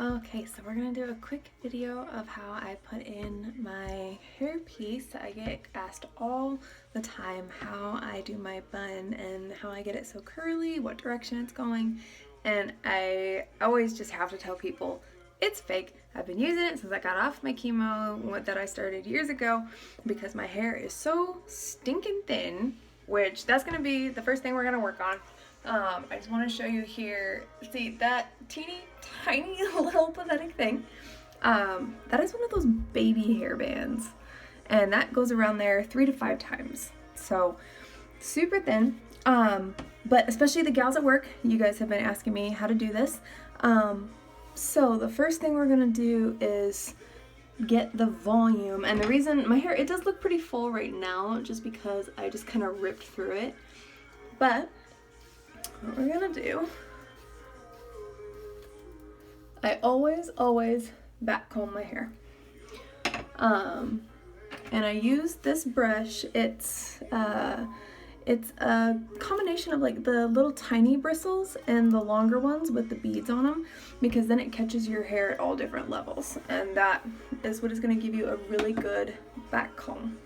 Okay, so we're gonna do a quick video of how I put in my hairpiece. I get asked all the time how I do my bun and how I get it so curly, what direction it's going, and I always just have to tell people it's fake. I've been using it since I got off my chemo that I started years ago because my hair is so stinking thin, which that's gonna be the first thing we're gonna work on. I just want to show you here, see that teeny tiny little pathetic thing, that is one of those baby hair bands, and that goes around there 3 to 5 times, so super thin, but especially the gals at work, you guys have been asking me how to do this, so the first thing we're gonna do is get the volume, and the reason my hair, it does look pretty full right now just because I just kind of ripped through it, but what we're gonna do, I always back comb my hair, and I use this brush. It's a combination of like the little tiny bristles and the longer ones with the beads on them, because then it catches your hair at all different levels, and that is what is going to give you a really good back comb.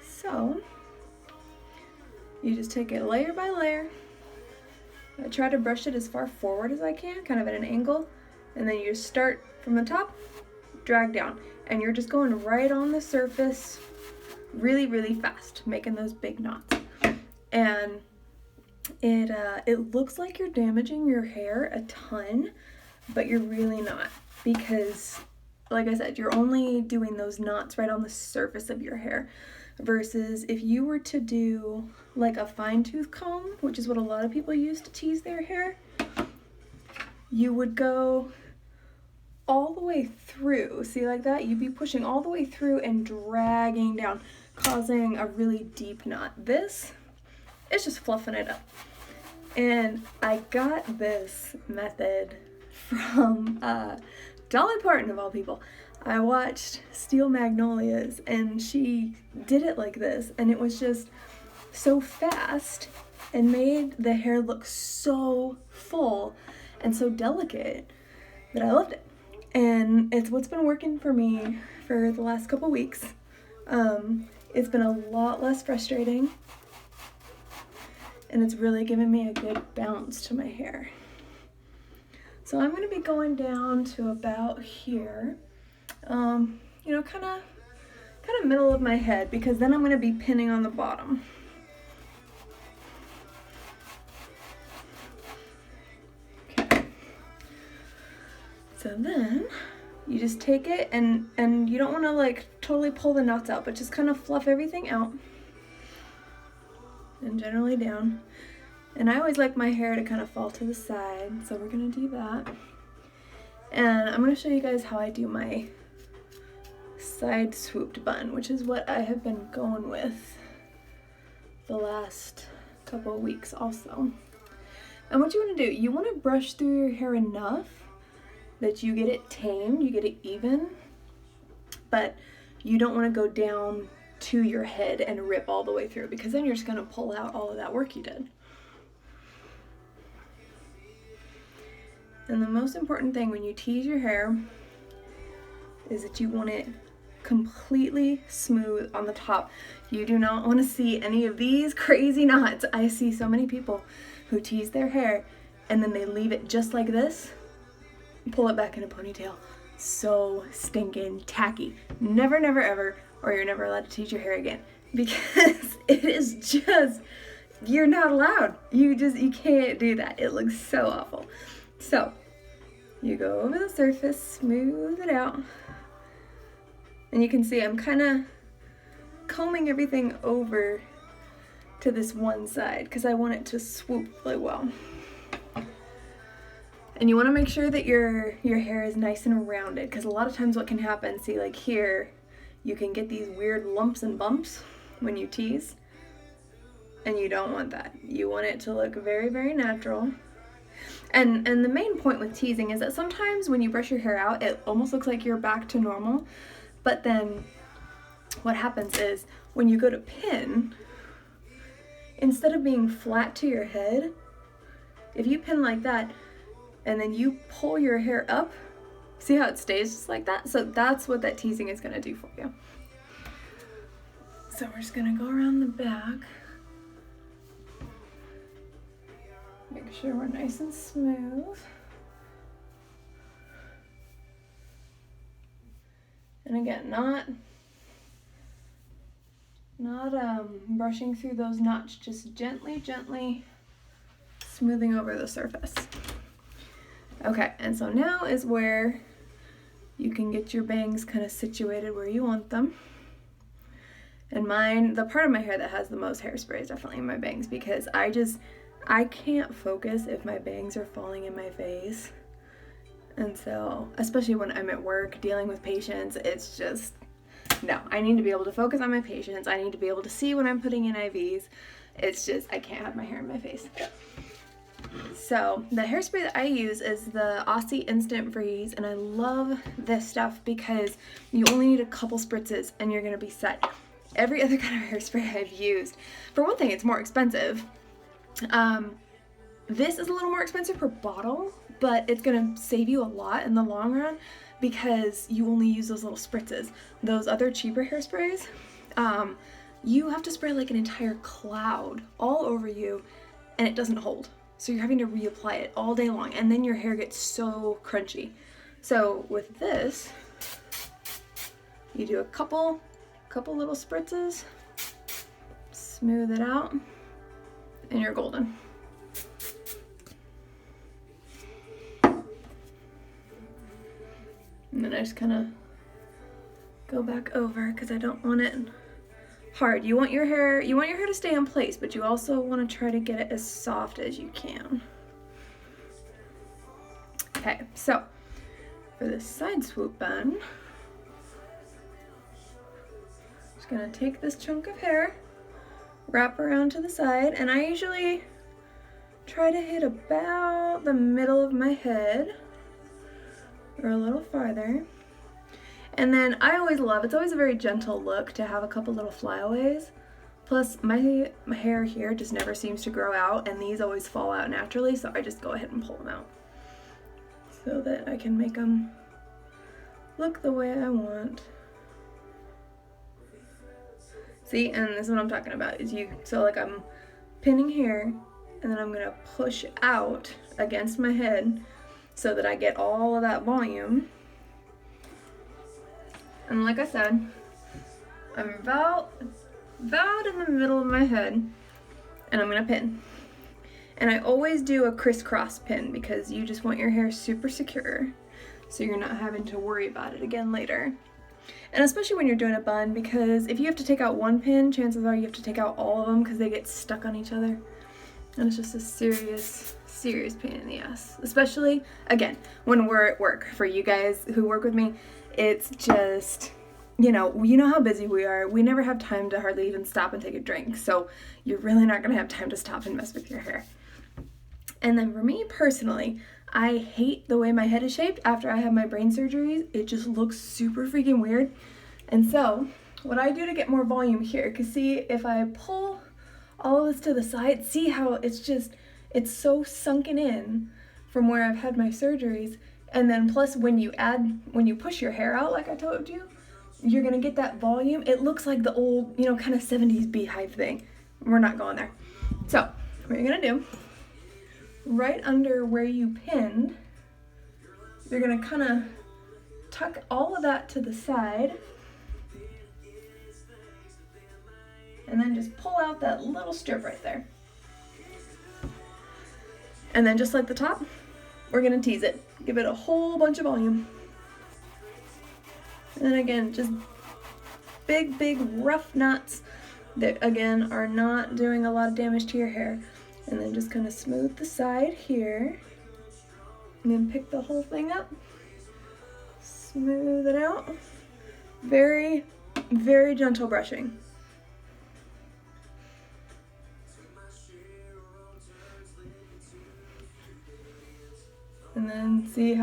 So you just take it layer by layer. I try to brush it as far forward as I can, kind of at an angle, and then you start from the top, drag down, and you're just going right on the surface really fast, making those big knots. And it looks like you're damaging your hair a ton, but you're really not, because like I said, you're only doing those knots right on the surface of your hair, versus if you were to do like a fine tooth comb, which is what a lot of people use to tease their hair, you would go all the way through, see, like that, you'd be pushing all the way through and dragging down, causing a really deep knot. This is just fluffing it up, and I got this method from Dolly Parton, of all people. I watched Steel Magnolias, and she did it like this, and it was just so fast and made the hair look so full and so delicate that I loved it. And it's what's been working for me for the last couple weeks. It's been a lot less frustrating, and it's really given me a good bounce to my hair. So I'm going to be going down to about here, you know, kind of middle of my head, because then I'm going to be pinning on the bottom. Okay. So then you just take it, and you don't want to like totally pull the knots out, but just kind of fluff everything out and generally down. And I always like my hair to kind of fall to the side, so we're gonna do that. And I'm gonna show you guys how I do my side swooped bun, which is what I have been going with the last couple of weeks also. And what you want to do, you want to brush through your hair enough that you get it tamed, you get it even, but you don't want to go down to your head and rip all the way through, because then you're just going to pull out all of that work you did. And the most important thing when you tease your hair is that you want it completely smooth on the top. You do not want to see any of these crazy knots. I see so many people who tease their hair and then they leave it just like this, pull it back in a ponytail. So stinking tacky. Never ever, or you're never allowed to tease your hair again, because it is just, you're not allowed. You can't do that. It looks so awful. So you go over the surface, smooth it out, and you can see I'm kind of combing everything over to this one side because I want it to swoop really well. And you want to make sure that your hair is nice and rounded, because a lot of times what can happen, see, like here, you can get these weird lumps and bumps when you tease, and you don't want that. You want it to look very natural. And the main point with teasing is that sometimes when you brush your hair out, it almost looks like you're back to normal, but then what happens is when you go to pin, instead of being flat to your head, if you pin like that and then you pull your hair up, See how it stays just like that? So that's what that teasing is gonna do for you. So we're just gonna go around the back. Make sure we're nice and smooth. And again, not brushing through those knots, just gently smoothing over the surface. Okay, and so now is where you can get your bangs kind of situated where you want them. And mine, the part of my hair that has the most hairspray is definitely in my bangs, because I can't focus if my bangs are falling in my face. And so, especially when I'm at work dealing with patients, it's just, no, I need to be able to focus on my patients. I need to be able to see when I'm putting in IVs. It's just, I can't have my hair in my face. So the hairspray that I use is the Aussie Instant Freeze, and I love this stuff because you only need a couple spritzes and you're gonna be set. Every other kind of hairspray I've used, for one thing, it's more expensive. This is a little more expensive per bottle, but it's gonna save you a lot in the long run because you only use those little spritzes. Those other cheaper hairsprays, you have to spray like an entire cloud all over you and it doesn't hold. So you're having to reapply it all day long and then your hair gets so crunchy. So with this, you do a couple little spritzes, smooth it out, and you're golden. And then I just kind of go back over because I don't want it hard. You want your hair to stay in place, but you also want to try to get it as soft as you can. Okay, so for this side swoop bun, just gonna take this chunk of hair, wrap around to the side, and I usually try to hit about the middle of my head or a little farther. And then I always love, it's always a very gentle look to have a couple little flyaways. Plus my hair here just never seems to grow out, and these always fall out naturally, so I just go ahead and pull them out so that I can make them look the way I want. See, and this is what I'm talking about, is so like I'm pinning here, and then I'm gonna push out against my head so that I get all of that volume. And like I said, I'm about in the middle of my head, and I'm gonna pin. And I always do a crisscross pin because you just want your hair super secure so you're not having to worry about it again later. And especially when you're doing a bun, because if you have to take out one pin, chances are you have to take out all of them because they get stuck on each other. And it's just a serious pain in the ass. Especially, again, when we're at work. For you guys who work with me, it's just, you know how busy we are. We never have time to hardly even stop and take a drink. So you're really not going to have time to stop and mess with your hair. And then for me personally, I hate the way my head is shaped after I have my brain surgeries. It just looks super freaking weird. And so what I do to get more volume here, because see, if I pull all of this to the side, see how it's so sunken in from where I've had my surgeries. And then plus when you push your hair out, like I told you, you're gonna get that volume. It looks like the old, kind of 70s beehive thing. We're not going there. So what you're gonna do, right under where you pinned, you're gonna kind of tuck all of that to the side, and then just pull out that little strip right there. And then just like the top, we're gonna tease it. Give it a whole bunch of volume. And then again, just big rough knots that again are not doing a lot of damage to your hair. And then just kind of smooth the side here. And then pick the whole thing up. Smooth it out. Very, very gentle brushing. And then see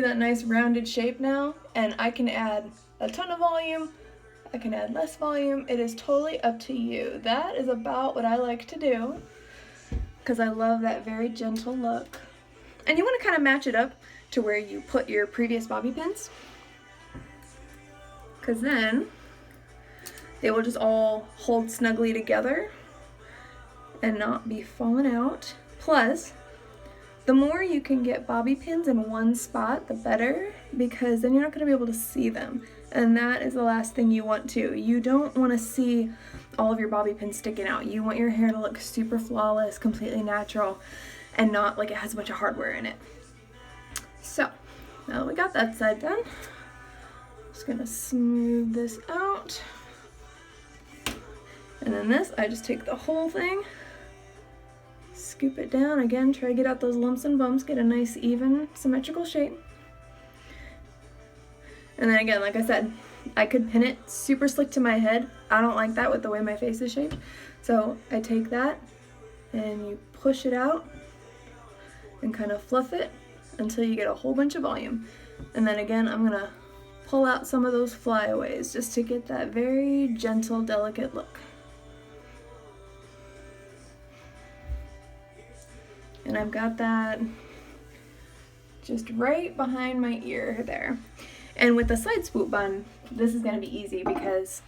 that nice rounded shape now? And I can add a ton of volume, I can add less volume. It is totally up to you. That is about what I like to do because I love that very gentle look. And you want to kind of match it up. to where you put your previous bobby pins, because then they will just all hold snugly together and not be falling out. Plus, the more you can get bobby pins in one spot, the better, because then you're not going to be able to see them. And that is the last thing you want to. You don't want to see all of your bobby pins sticking out. You want your hair to look super flawless, completely natural, and not like it has a bunch of hardware in it. So, now that we got that side done, just going to smooth this out. And then this, I just take the whole thing, scoop it down, again, try to get out those lumps and bumps, get a nice, even, symmetrical shape. And then again, like I said, I could pin it super slick to my head. I don't like that with the way my face is shaped. So I take that and you push it out and kind of fluff it until you get a whole bunch of volume. And then again, I'm gonna pull out some of those flyaways just to get that very gentle, delicate look. And I've got that just right behind my ear there. And with the side swoop bun, this is going to be easy because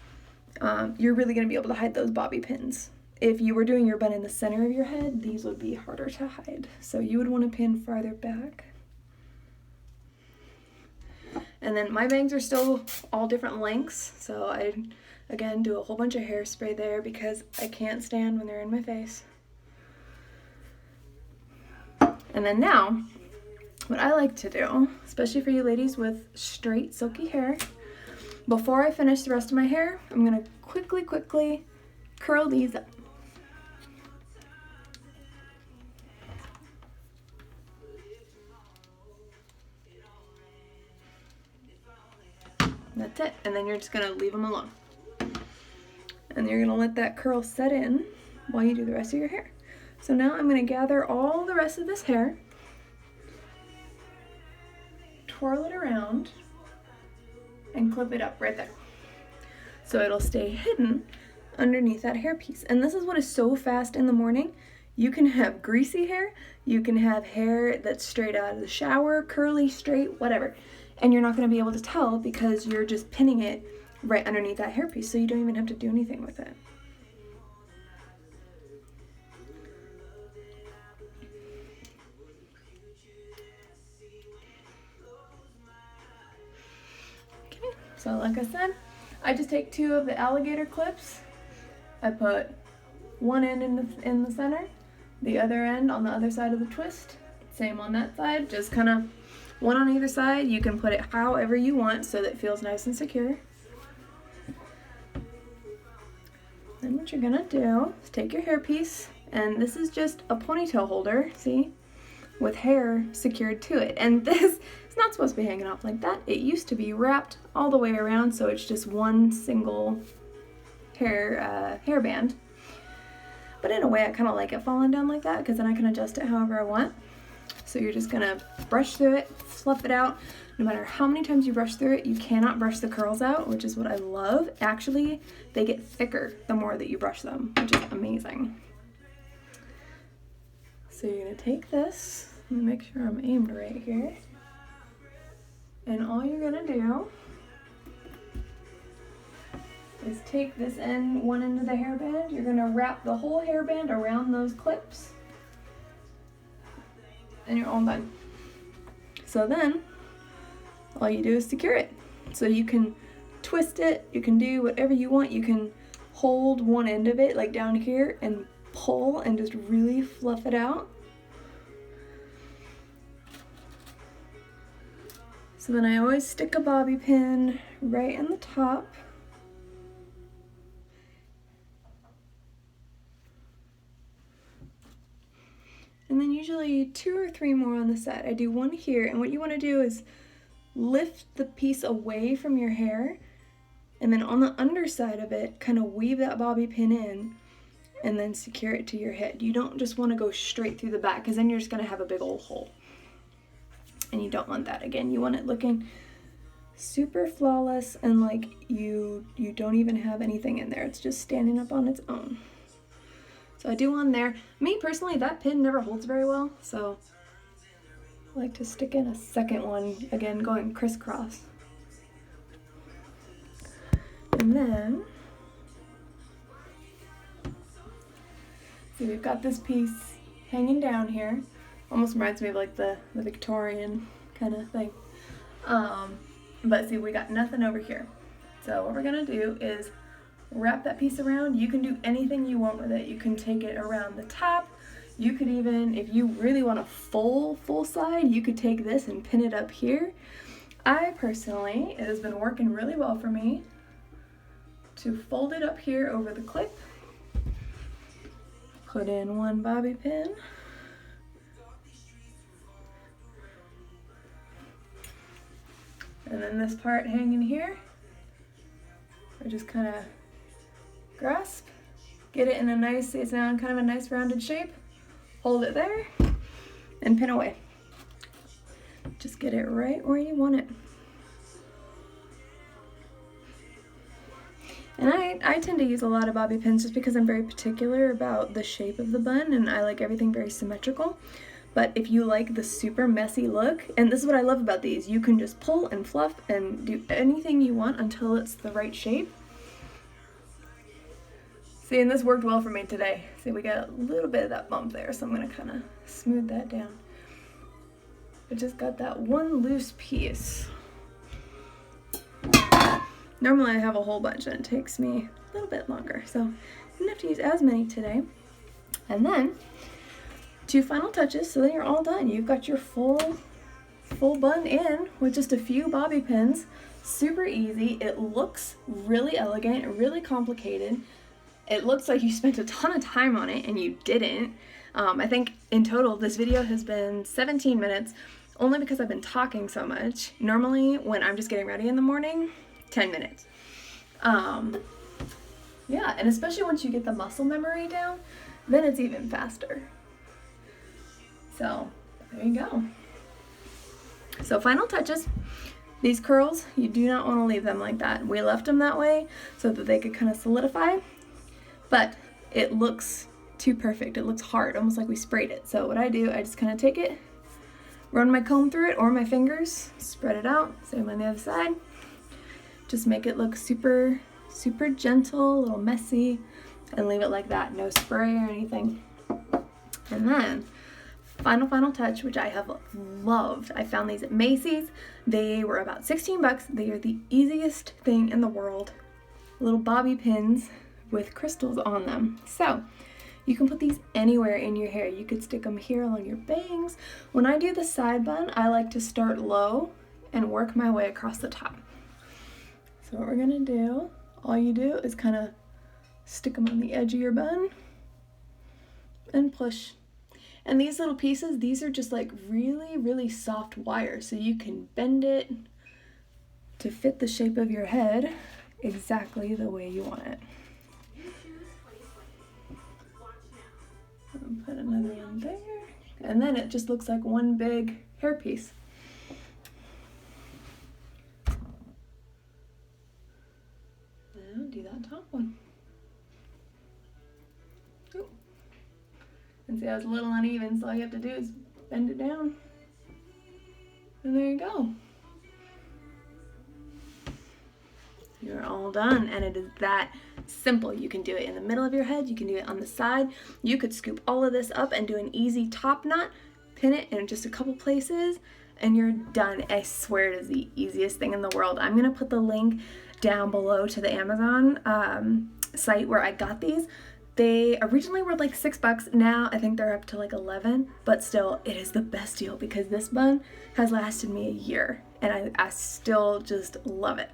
you're really going to be able to hide those bobby pins. If you were doing your bun in the center of your head, these would be harder to hide. So you would want to pin farther back. And then my bangs are still all different lengths. So I, again, do a whole bunch of hairspray there because I can't stand when they're in my face. And then now, what I like to do, especially for you ladies with straight silky hair, before I finish the rest of my hair, I'm gonna quickly curl these up. That's it, and then you're just gonna leave them alone. And you're gonna let that curl set in while you do the rest of your hair. So now I'm gonna gather all the rest of this hair, twirl it around, and clip it up right there. So it'll stay hidden underneath that hairpiece. And this is what is so fast in the morning. You can have greasy hair, you can have hair that's straight out of the shower, curly, straight, whatever. And you're not gonna be able to tell because you're just pinning it right underneath that hairpiece, so you don't even have to do anything with it. So like I said, I just take 2 of the alligator clips. I put one end in the center, the other end on the other side of the twist. Same on that side, just kind of one on either side. You can put it however you want so that it feels nice and secure. Then what you're gonna do is take your hairpiece, and this is just a ponytail holder, see? With hair secured to it. And this is not supposed to be hanging off like that. It used to be wrapped all the way around, so it's just one single hairband. But in a way, I kind of like it falling down like that because then I can adjust it however I want. So you're just gonna brush through it, fluff it out. No matter how many times you brush through it, you cannot brush the curls out, which is what I love. Actually, they get thicker the more that you brush them, which is amazing. So you're gonna take this, let me make sure I'm aimed right here. And all you're gonna do is take this end, one end of the hairband, you're gonna wrap the whole hairband around those clips, and you're all done. So then, all you do is secure it. So you can twist it, you can do whatever you want, you can hold one end of it, like down here, and pull and just really fluff it out. So then I always stick a bobby pin right in the top. And then usually 2 or 3 more on the side. I do one here, and what you want to do is lift the piece away from your hair, and then on the underside of it, kind of weave that bobby pin in, and then secure it to your head. You don't just want to go straight through the back, because then you're just going to have a big old hole. And you don't want that. Again, you want it looking super flawless and like you don't even have anything in there. It's just standing up on its own. So I do one there. Me personally, that pin never holds very well, so I like to stick in a second one, again going crisscross. And then, see, we've got this piece hanging down here. Almost reminds me of like the Victorian kind of thing. But see, we got nothing over here. So what we're gonna do is wrap that piece around. You can do anything you want with it. You can take it around the top. You could even, if you really want a full side, you could take this and pin it up here. I personally, it has been working really well for me to fold it up here over the clip, put in one bobby pin, and then this part hanging here, I just kind of grasp, get it in a nice, it's now kind of a nice rounded shape, hold it there, and pin away. Just get it right where you want it. And I tend to use a lot of bobby pins just because I'm very particular about the shape of the bun and I like everything very symmetrical. But if you like the super messy look, and this is what I love about these, you can just pull and fluff and do anything you want until it's the right shape. See, and this worked well for me today. See, we got a little bit of that bump there, so I'm gonna kind of smooth that down. I just got that one loose piece. Normally I have a whole bunch and it takes me a little bit longer, so I didn't have to use as many today. And then, 2 final touches, so then you're all done. You've got your full bun in with just a few bobby pins. Super easy. It looks really elegant, really complicated. It looks like you spent a ton of time on it and you didn't. I think in total this video has been 17 minutes, only because I've been talking so much. Normally when I'm just getting ready in the morning, 10 minutes. Yeah, and especially once you get the muscle memory down, then it's even faster. So there you go. So final touches. These curls, you do not want to leave them like that. We left them that way so that they could kind of solidify, but it looks too perfect. It looks hard, almost like we sprayed it. So what I do, I just kind of take it, run my comb through it or my fingers, spread it out, same on the other side. Just make it look super, super gentle, a little messy, and leave it like that. No spray or anything. And then, final touch, which I have loved. I found these at Macy's. They were about 16 bucks. They are the easiest thing in the world. Little bobby pins with crystals on them. So, you can put these anywhere in your hair. You could stick them here along your bangs. When I do the side bun, I like to start low and work my way across the top. So what we're gonna do, all you do is kind of stick them on the edge of your bun and push. And these little pieces, these are just like really, really soft wire, so you can bend it to fit the shape of your head exactly the way you want it. I'll put another one there, and then it just looks like one big hairpiece. Do that top one. Ooh. And see how it's a little uneven, so all you have to do is bend it down. And there you go. You're all done, and it is that simple. You can do it in the middle of your head, you can do it on the side. You could scoop all of this up and do an easy top knot, pin it in just a couple places, and you're done. I swear it is the easiest thing in the world. I'm gonna put the link down below to the Amazon site where I got these. They originally were like $6. Now I think they're up to like 11, but still it is the best deal because this bun has lasted me a year and I still just love it.